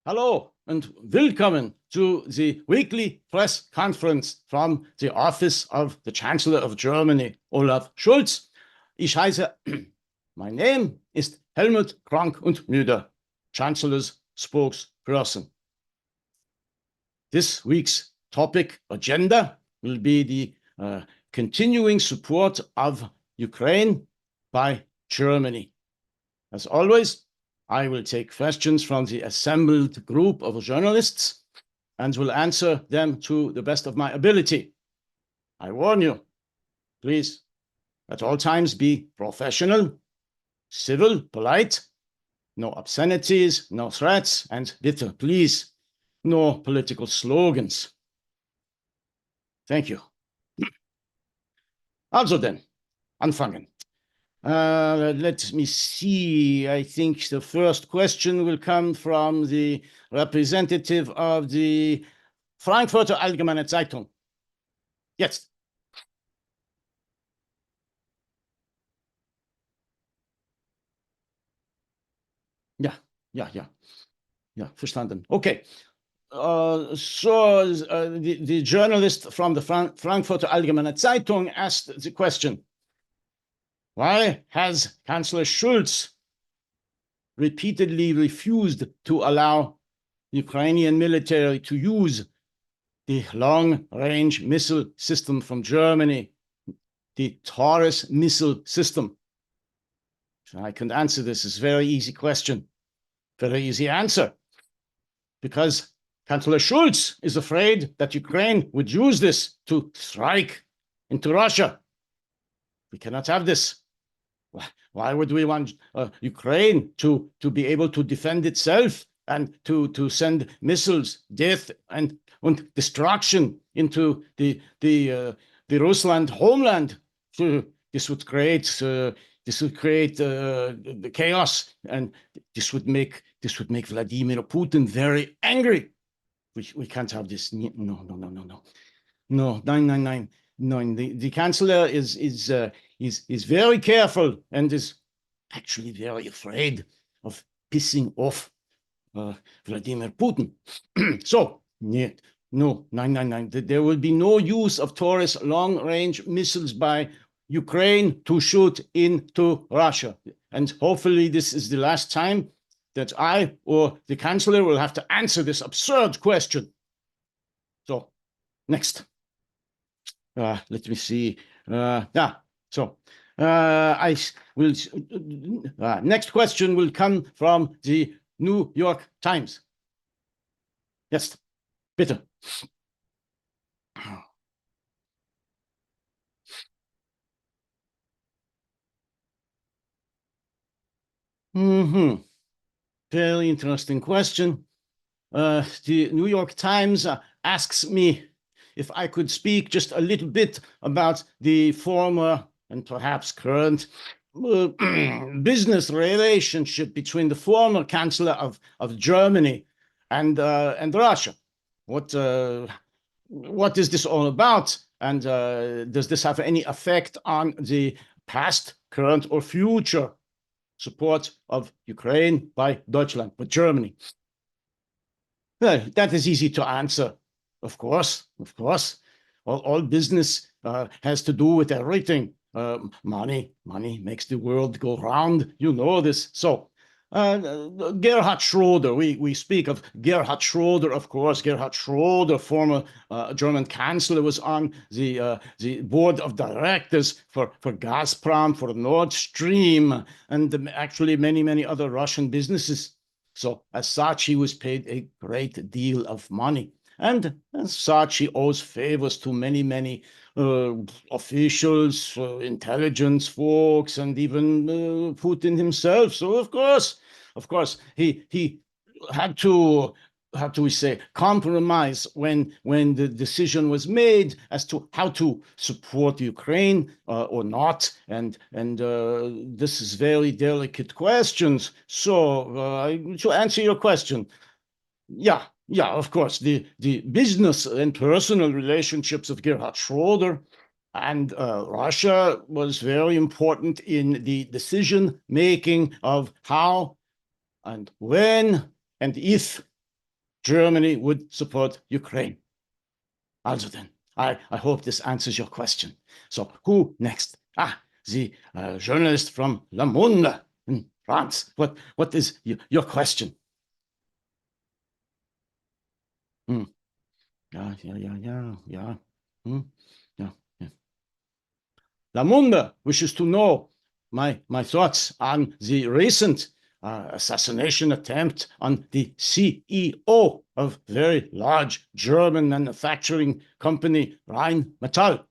Hello and welcome to the weekly press conference from the office of the Chancellor of Germany, Olaf Scholz. Ich heiße, my name is Helmut Krankundmüde, Chancellor's spokesperson. This week's topic agenda will be the continuing support of Ukraine by Germany. As always, I will take questions from the assembled group of journalists and will answer them to the best of my ability. I warn you, please, at all times be professional, civil, polite, no obscenities, no threats, and bitte, please, no political slogans. Thank you. Also denn, anfangen. Let me see. I think the first question will come from the representative of the Frankfurter Allgemeine Zeitung. Jetzt. Ja, verstanden. Okay. The journalist from the Frankfurter Allgemeine Zeitung asked the question, why has Chancellor Scholz repeatedly refused to allow the Ukrainian military to use the long-range missile system from Germany, the Taurus missile system? So I can answer this. It's a very easy question, very easy answer. Because Chancellor Scholz is afraid that Ukraine would use this to strike into Russia. We cannot have this. Why would we want Ukraine to be able to defend itself and to send missiles, death, and destruction into the Russland homeland? This would create the chaos, and this would make Vladimir Putin very angry. We can't have this. No. The Chancellor is very careful and is actually very afraid of pissing off Vladimir Putin. So, no. There will be no use of Taurus long-range missiles by Ukraine to shoot into Russia. And hopefully this is the last time that I or the Chancellor will have to answer this absurd question. So, next. Let me see. I will. Next question will come from the New York Times. Yes, bitte. Very interesting question. The New York Times asks me if I could speak just a little bit about the former and perhaps current business relationship between the former Chancellor of Germany and Russia. What is this all about? And does this have any effect on the past, current, or future support of Ukraine by Deutschland, by Germany? Well, that is easy to answer. Of course. All business has to do with everything. Money makes the world go round. You know this. So, Gerhard Schröder, we speak of Gerhard Schröder, of course. Gerhard Schröder, former German Chancellor, was on the board of directors for Gazprom, for Nord Stream, and actually many other Russian businesses. So, as such, he was paid a great deal of money. And as such, he owes favors to many officials, intelligence folks, and even Putin himself. So of course, he had to, how do we say, compromise when the decision was made as to how to support Ukraine or not. And this is very delicate questions. So to answer your question, yeah, of course, the business and personal relationships of Gerhard Schröder and Russia was very important in the decision making of how and when and if Germany would support Ukraine. Also then, I hope this answers your question. So who next? The journalist from Le Monde in France. What is your question? Yeah. Le Monde wishes to know my thoughts on the recent assassination attempt on the CEO of very large German manufacturing company Rheinmetall.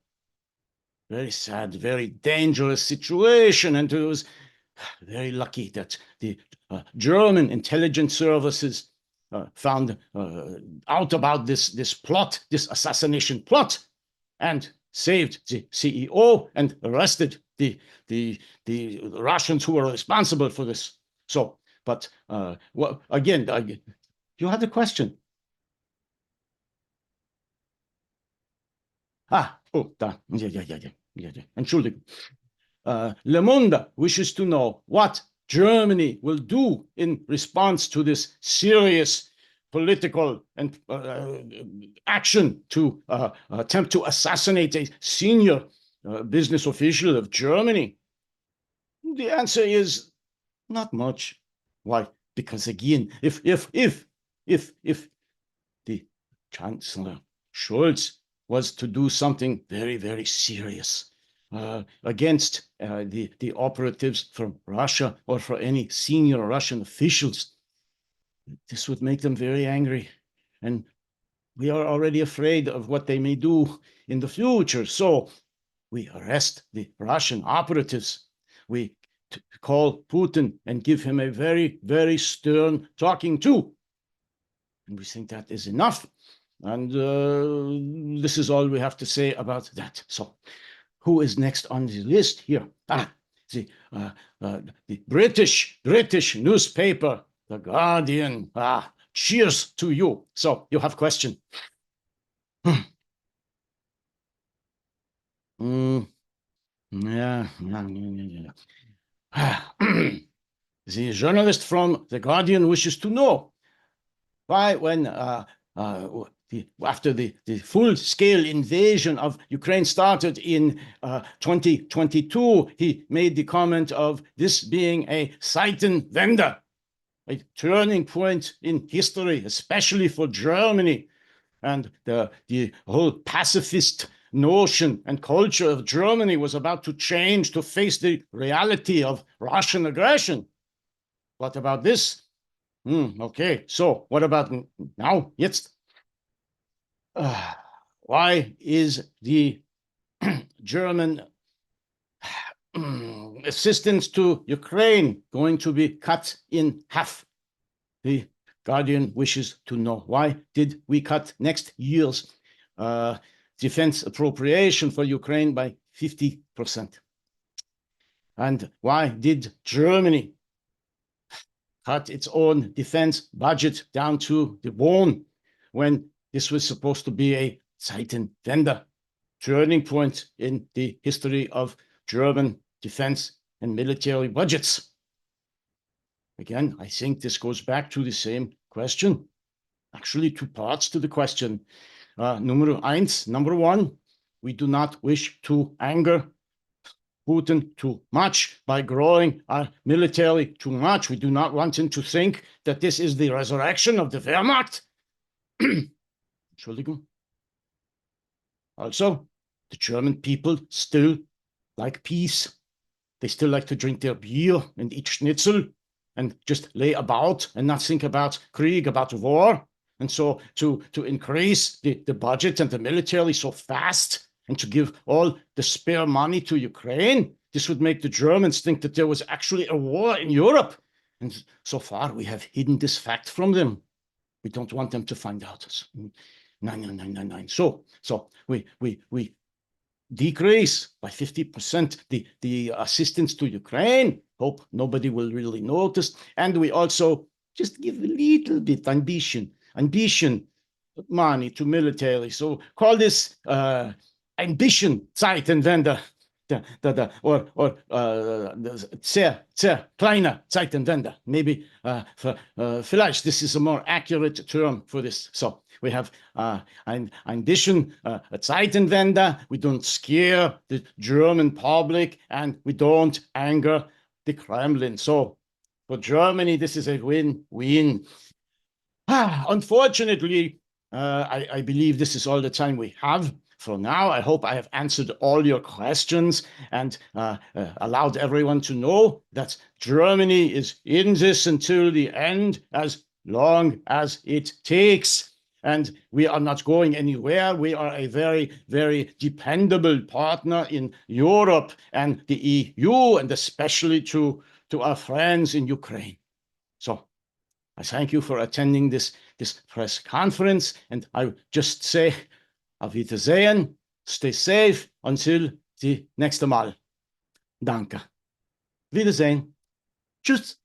Very sad, very dangerous situation, and it was very lucky that the German intelligence services found out about this plot, this assassination plot, and saved the CEO and arrested the Russians who were responsible for this. So, but again, you had a question. Da. Yeah. Entschuldigung. Le Monde wishes to know what Germany will do in response to this serious political and action to attempt to assassinate a senior business official of Germany. The answer is not much. Why? Because again, if the Chancellor Scholz was to do something very, very serious against the operatives from Russia or for any senior Russian officials, this would make them very angry. And we are already afraid of what they may do in the future. So we arrest the Russian operatives. We call Putin and give him a very, very stern talking to. And we think that is enough. And this is all we have to say about that. So who is next on the list here? The British newspaper, The Guardian. Cheers to you. So you have a question. Yeah. The journalist from The Guardian wishes to know why, when after the full-scale invasion of Ukraine started in 2022, he made the comment of this being a Zeitenwende, a turning point in history, especially for Germany. And the whole pacifist notion and culture of Germany was about to change to face the reality of Russian aggression. What about this? Okay, so what about now? Jetzt? Why is the German assistance to Ukraine going to be cut in half? The Guardian wishes to know, why did we cut next year's defense appropriation for Ukraine by 50%? And why did Germany cut its own defense budget down to the bone when this was supposed to be a Zeitenwende, turning point in the history of German defense and military budgets? Again, I think this goes back to the same question. Actually, two parts to the question. Number one, we do not wish to anger Putin too much by growing our military too much. We do not want him to think that this is the resurrection of the Wehrmacht. Entschuldigung. Also, the German people still like peace. They still like to drink their beer and eat schnitzel and just lay about and not think about Krieg, about war. And so to increase the budget and the military so fast and to give all the spare money to Ukraine, this would make the Germans think that there was actually a war in Europe. And so far, we have hidden this fact from them. We don't want them to find out. Nine. So we decrease by 50% the assistance to Ukraine. Hope nobody will really notice. And we also just give a little bit ambition money to military. So call this ambition Zeitenwende. Sehr, sehr kleiner Zeitenwende. Maybe vielleicht this is a more accurate term for this. So we have ein bisschen a Zeitenwende. We don't scare the German public and we don't anger the Kremlin. So for Germany, this is a win-win. Unfortunately, I believe this is all the time we have for now. I hope I have answered all your questions and allowed everyone to know that Germany is in this until the end, as long as it takes. And we are not going anywhere. We are a very, very dependable partner in Europe and the EU, and especially to our friends in Ukraine. So I thank you for attending this press conference, and I just say auf Wiedersehen, stay safe until die nächste Mal. Danke. Wiedersehen. Tschüss.